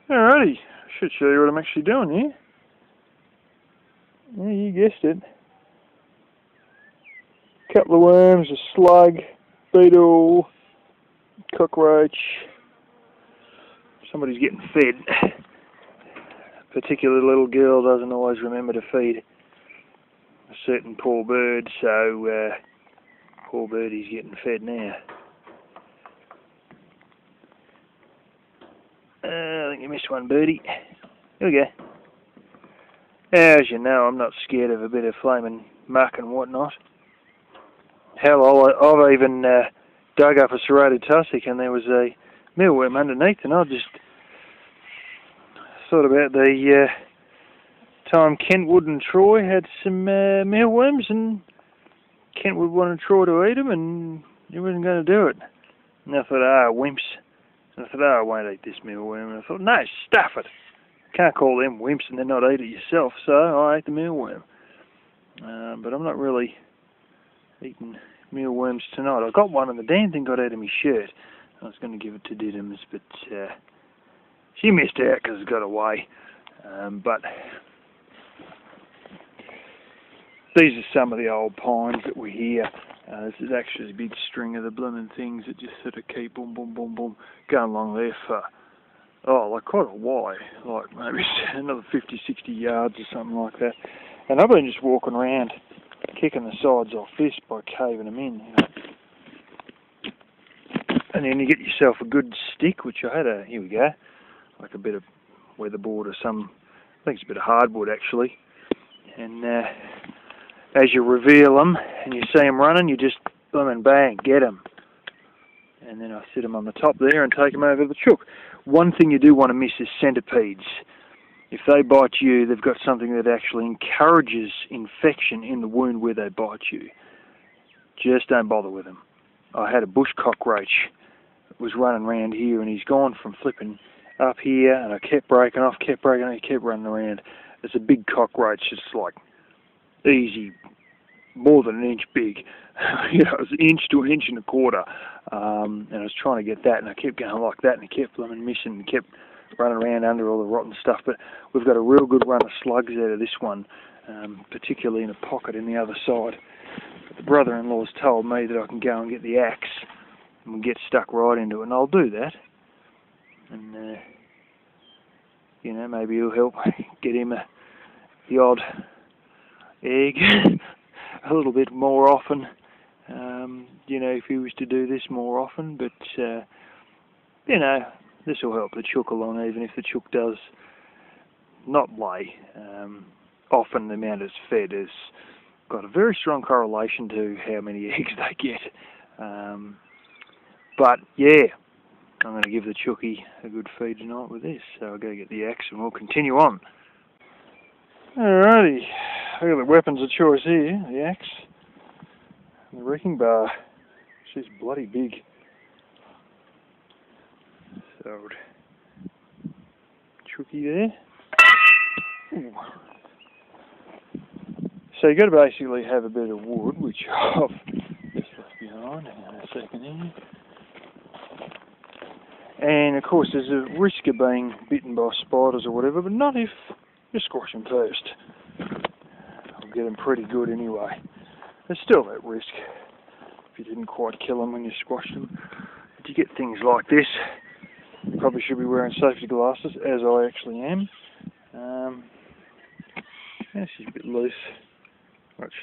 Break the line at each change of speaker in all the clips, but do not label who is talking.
Alrighty, should show you what I'm actually doing here. Yeah, you guessed it. Couple of worms, a slug, beetle, cockroach. Somebody's getting fed. A particular little girl doesn't always remember to feed a certain poor bird, so poor birdie's getting fed now. I think you missed one, birdie. Here we go. As you know, I'm not scared of a bit of flaming muck and whatnot. Hell, I've even dug up a serrated tussock and there was a mealworm underneath, and I just thought about the time Kentwood and Troy had some mealworms, and Kentwood wanted Troy to eat them and he wasn't going to do it. And I thought, wimps. And I thought, I won't eat this mealworm. And I thought, no, stuff it. Can't call them wimps and then not eat it yourself, so I ate the mealworm. But I'm not really eating mealworms tonight. I got one and the damn thing got out of my shirt. I was going to give it to Diddums, but she missed out because it got away. But these are some of the old pines that were here. This is actually a big string of the blooming things that just sort of keep boom, boom, boom, boom, going along there for, like quite a while, like maybe another 50, 60 yards or something like that. And I've been just walking around, kicking the sides off this by caving them in, you know. And then you get yourself a good stick, which I had here we go, like a bit of weatherboard or some, I think it's a bit of hardwood actually. And as you reveal them and you see them running, you just boom and bang, get them. And then I sit them on the top there and take them over to the chook. One thing you do want to miss is centipedes. If they bite you, they've got something that actually encourages infection in the wound where they bite you. Just don't bother with them. I had a bush cockroach that was running around here, and he's gone from flipping up here, and I kept breaking off, he kept running around. It's a big cockroach, it's like easy, more than an inch big. You know, it was an inch to an inch and a quarter. And I was trying to get that, and I kept going like that, and I kept blooming missing, and kept running around under all the rotten stuff. But we've got a real good run of slugs out of this one, particularly in a pocket in the other side. But the brother-in-law's told me that I can go and get the axe and get stuck right into it, and I'll do that. And, you know, maybe it'll help get him the odd egg a little bit more often. You know, if he was to do this more often, but you know, this will help the chook along, even if the chook does not lay. Often the amount it's fed has got a very strong correlation to how many eggs they get. But yeah, I'm going to give the chookie a good feed tonight with this, so I'll go get the axe and we'll continue on. Alrighty, I've got the weapons of choice here, the axe and the wrecking bar. She's bloody big. So, chookie there. Ooh. So you've got to basically have a bit of wood, which I've just left behind. Hang on a second here. And of course there's a risk of being bitten by spiders or whatever, but not if you squash them first. I'll get them pretty good anyway. There's still that risk if you didn't quite kill them when you squashed them. But you get things like this, you probably should be wearing safety glasses, as I actually am. Yeah, she's a bit loose. Watch.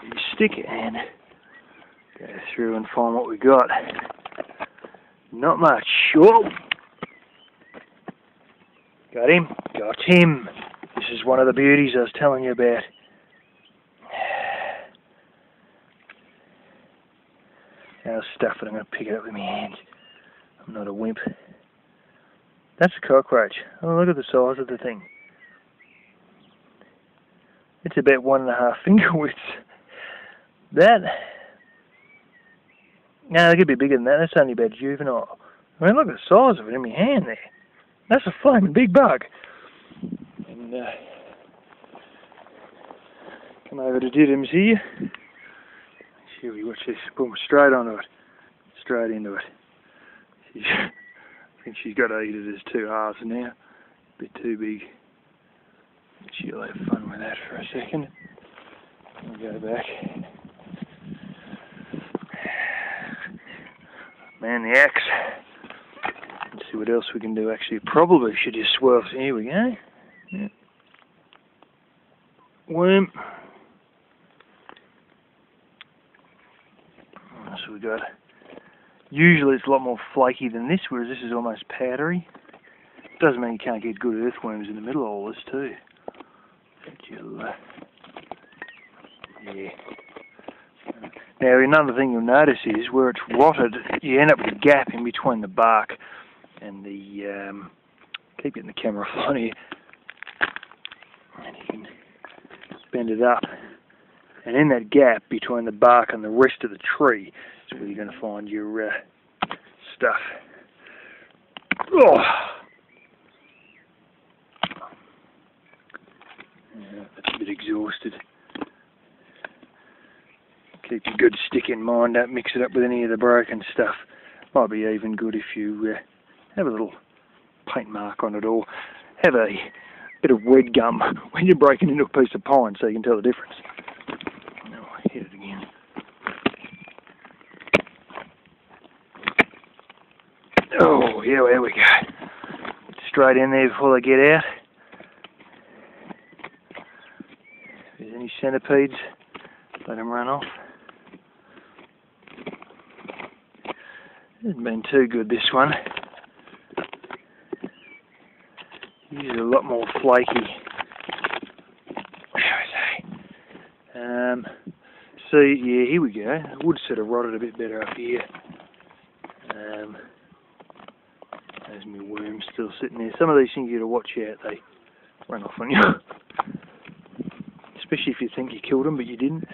You stick it and go through and find what we got. Not much. Whoa! Got him. Got him. This is one of the beauties I was telling you about. Now stuff it, I'm going to pick it up with my hands. I'm not a wimp. That's a cockroach. Oh, look at the size of the thing. It's about 1.5 finger widths. That... No, it could be bigger than that. That's only about juvenile. I mean, look at the size of it in my hand there. That's a flaming big bug. And come over to Diddums here. Here we watch this. Boom, straight onto it. Straight into it. I think she's got to eat it as two halves now. A bit too big. She'll have fun with that for a second. We'll go back. Man the axe. Let's see what else we can do. Actually, probably should just swirl. Here we go. Yeah. Worm. So we got. Usually it's a lot more flaky than this, whereas this is almost powdery. Doesn't mean you can't get good earthworms in the middle of all this too. Yeah. Now another thing you'll notice is where it's rotted, you end up with a gap in between the bark and the. Keep getting the camera on here, and you can bend it up. And in that gap between the bark and the rest of the tree is where you're going to find your stuff. Oh. Yeah, that's a bit exhausted. Keep your good stick in mind, don't mix it up with any of the broken stuff. Might be even good if you have a little paint mark on it, or have a bit of red gum when you're breaking into a piece of pine so you can tell the difference. Oh, I hit it again. Oh, yeah, there we go. Straight in there before they get out. If there's any centipedes, let them run off. Hasn't been too good, this one. These are a lot more flaky. See, yeah, here we go. The wood sort of rotted a bit better up here. There's my worms still sitting there. Some of these things you got to watch out, they run off on you. Especially if you think you killed them, but you didn't.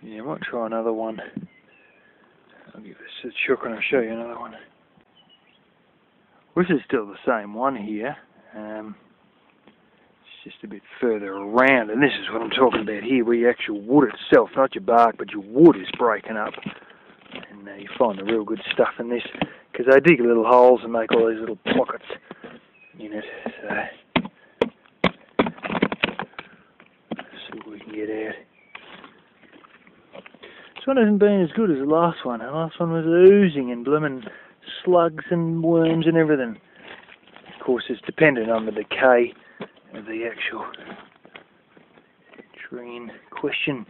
Yeah, I might try another one. I'll give this a chook and I'll show you another one. This is still the same one here. It's just a bit further around, and this is what I'm talking about here, where your actual wood itself, not your bark, but your wood is breaking up. And you find the real good stuff in this, because they dig little holes and make all these little pockets in it. So, see what we can get out. This one hasn't been as good as the last one. The last one was oozing and blooming slugs and worms and everything. Of course, it's dependent on the decay of the actual tree in question.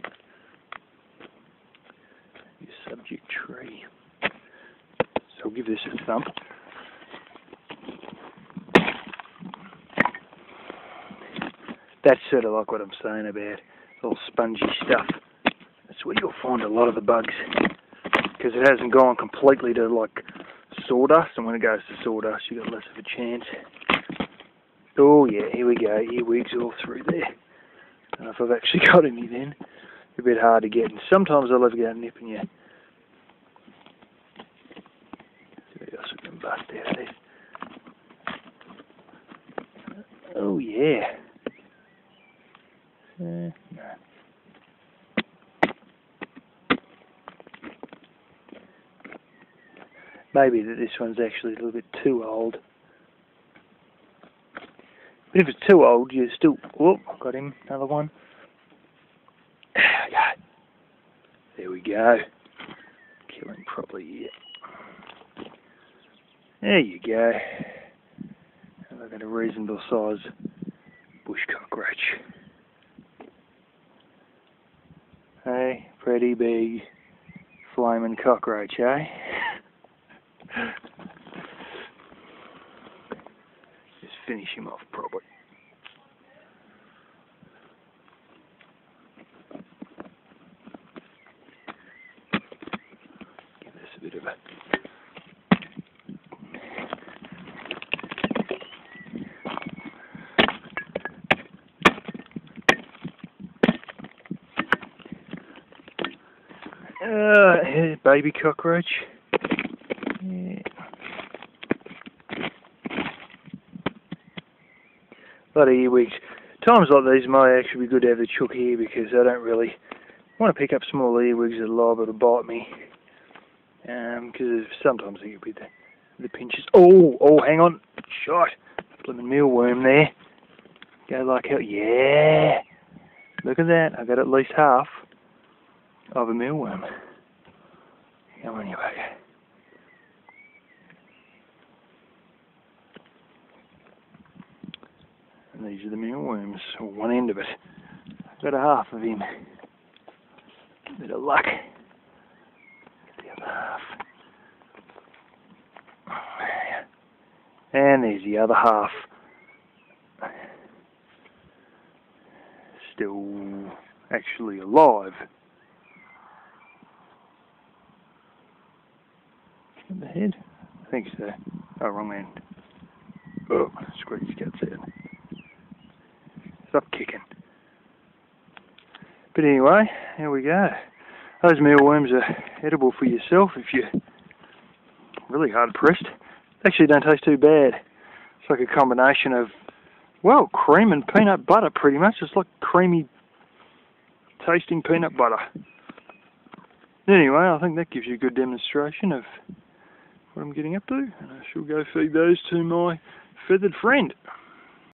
Your subject tree. So I'll give this a thump. That's sort of like what I'm saying about all spongy stuff. That's where you'll find a lot of the bugs, because it hasn't gone completely to like sawdust, and when it goes to sawdust you've got less of a chance. Oh yeah, here we go, earwigs all through there. I don't know if I've actually got any then. They're a bit hard to get, and sometimes I'll have to go nipping you. See what else we can bust out of this. Oh yeah. No. Maybe that this one's actually a little bit too old. But if it's too old, you still... Oh, got him. Another one. There we go. Kill him properly here. There you go. And look at a reasonable size bush cockroach. Hey, pretty big flaming cockroach, eh? Just finish him off properly. Give this a bit of a... Baby cockroach. Yeah. A lot of earwigs. Times like these might actually be good to have the chook here because I don't really want to pick up small earwigs that are liable to bite me. Because sometimes they get with the pinches. Oh, hang on. Shot. Blooming mealworm there. Go like hell. Yeah. Look at that. I got at least half of a mealworm. Come on, you bugger. And these are the mealworms, or one end of it. I've got a half of him. Bit of luck. Get the other half. And there's the other half. Still actually alive. The head? I think so. Oh, wrong end. Oh, screw his guts out. Stop kicking. But anyway, here we go. Those mealworms are edible for yourself if you're really hard pressed. They actually don't taste too bad. It's like a combination of, well, cream and peanut butter pretty much. It's like creamy tasting peanut butter. Anyway, I think that gives you a good demonstration of what I'm getting up to. And I shall go feed those to my feathered friend.